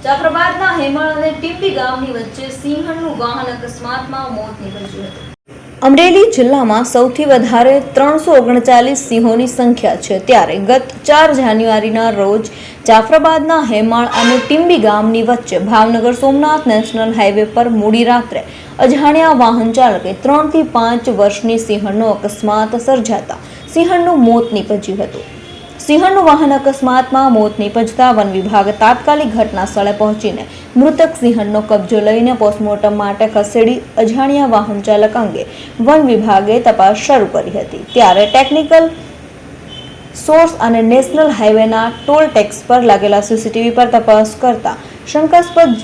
જાફરાબાદના હેમળ અને ટીંબી ગામની વચ્ચે સિંહણનું વાહન અકસ્માતમાં મોત નીપજ્યું હતું। અમરેલી જિલ્લામાં સૌથી વધારે 339 સિંહોની સંખ્યા છે, ત્યારે ગત 4 જાન્યુઆરીના રોજ જાફરાબાદના હેમાળ અને ટીંબી ગામની વચ્ચે ભાવનગર સોમનાથ નેશનલ હાઈવે પર મોડી રાત્રે અજાણ્યા વાહન ચાલકે 3 થી 5 વર્ષની સિંહણનો અકસ્માત સર્જાતા સિંહણનું મોત નીપજ્યું હતું। સિંહણનું વાહન અકસ્માતમાં મોત નીપજતા વન વિભાગ તાત્કાલિક ઘટના સ્થળે પહોંચીને મૃતક સિંહણનો કબજો લઈને પોસ્ટમોર્ટમ માટે ખસેડી અજાણ્યા વાહન ચાલક અંગે વન વિભાગે તપાસ શરૂ કરી હતી। ત્યારે ટેકનિકલ સોર્સ અને નેશનલ હાઈવેના ટોલ ટેક્સ પર લાગેલા સીસીટીવી પર તપાસ કરતા શંકાસ્પદ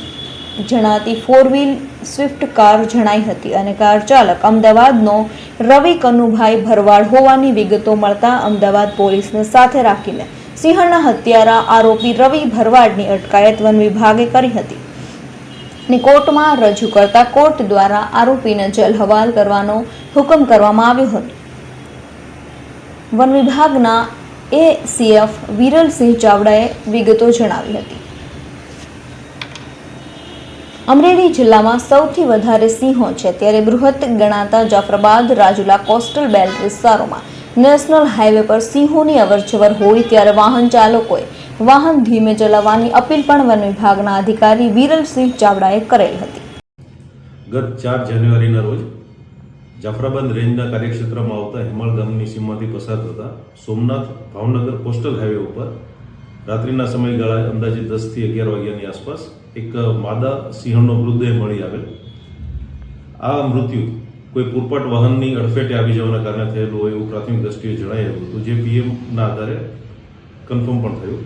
જણાતી 4 વ્હીલ સ્વિફ્ટ કાર જણાઈ હતી અને કાર ચાલક અમદાવાદનો રવિ કનુભાઈ ભરવાડ હોવાની વિગતો મળતા અમદાવાદ પોલીસને સાથે રાખીને સિંહણના હત્યારા આરોપી રવિ ભરવાડની અટકાયત વન વિભાગે કરી હતી અને કોર્ટમાં રજૂ કરતા કોર્ટ દ્વારા આરોપીને જેલ હવાલ કરવાનો હુકમ કરવામાં આવ્યો હતો। વન વિભાગના એસીએફ વિરલસિંહ ચાવડાએ વિગતો જણાવી હતી। અમરેલી જિલ્લામાં સૌથી વધારે સિંહો છે, ત્યારે બૃહત ગણાતા જાફરાબાદ રાજુલા કોસ્ટલ બેલ્ટ વિસ્તારોમાં નેશનલ હાઈવે પર સિંહોની અવરજવર હોય ત્યારે વાહન ચાલકોએ વાહન ધીમે ચલાવવાની અપીલ પણ વન વિભાગના અધિકારી વિરલસિંહ ચાવડાએ કરેલ હતી। ગત 4 જાન્યુઆરીના રોજ જાફરાબાદ રેન્જના કાર્યક્ષેત્રમાં આવતા હેમાળ ગામની સીમમાંથી પસાર થતા સોમનાથ ભાવનગર કોસ્ટલ હાઈવે ઉપર રાત્રિના સમયગાળા અંદાજે 10 થી 11 વાગ્યાની આસપાસ એક માદા સિંહણનો મૃતદેહ મળી આવેલ। આ મૃત્યુ કોઈ પૂરપાટ વાહનની અડફેટે આવી જવાના કારણે થયેલું હોય એવું પ્રાથમિક દ્રષ્ટિએ જણાયેલું હતું, જે પીએમના આધારે કન્ફર્મ પણ થયું।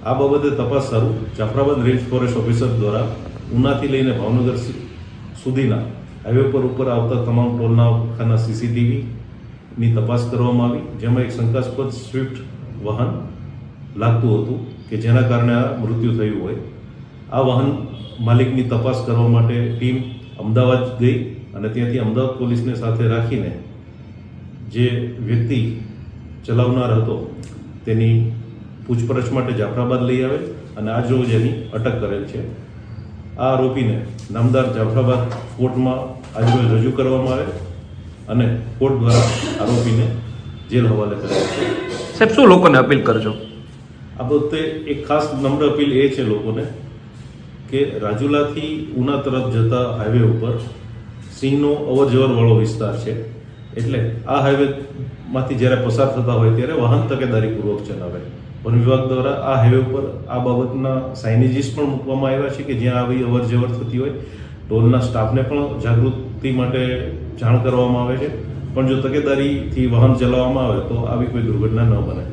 આ બાબતે તપાસ શરૂ જાફરાબાદ રેન્જ ફોરેસ્ટ ઓફિસર દ્વારા ઉનાથી લઈને ભાવનગર સુધીના હાઈવે પર ઉપર આવતા તમામ ટોલ નાકાના સીસીટીવીની તપાસ કરવામાં આવી, જેમાં એક શંકાસ્પદ સ્વિફ્ટ વાહન લાગતું હતું કે જેના કારણે આ મૃત્યુ થયું હોય। આ વાહન માલિકની તપાસ કરવા માટે ટીમ અમદાવાદ ગઈ અને ત્યાંથી અમદાવાદ પોલીસને સાથે રાખીને જે વ્યક્તિ ચલાવનાર હતો તેની પૂછપરછ માટે જાફરાબાદ લઈ આવે અને આજ રોજ એની અટક કરેલ છે। આ આરોપીને નામદાર જાફરાબાદ કોર્ટમાં આજરોજ રજૂ કરવામાં આવે અને કોર્ટ દ્વારા આરોપીને જેલ હવાલે કરેલ છે। સાહેબ, શું લોકોને અપીલ કરજો? આ બાબતે એક ખાસ નમ્ર અપીલ એ છે લોકોને કે રાજુલાથી ઉના તરફ જતા હાઈવે ઉપર સિંહનો અવરજવરવાળો વિસ્તાર છે, એટલે આ હાઈવેમાંથી જ્યારે પસાર થતા હોય ત્યારે વાહન તકેદારીપૂર્વક ચલાવે। વન વિભાગ દ્વારા આ હાઈવે ઉપર આ બાબતના સાઇનેજીસ પણ મૂકવામાં આવ્યા છે કે જ્યાં આવી અવરજવર થતી હોય ટોલના સ્ટાફને પણ જાગૃતિ માટે જાણ કરવામાં આવે છે, પણ જો તકેદારીથી વાહન ચલાવવામાં આવે તો આવી કોઈ દુર્ઘટના ન બને।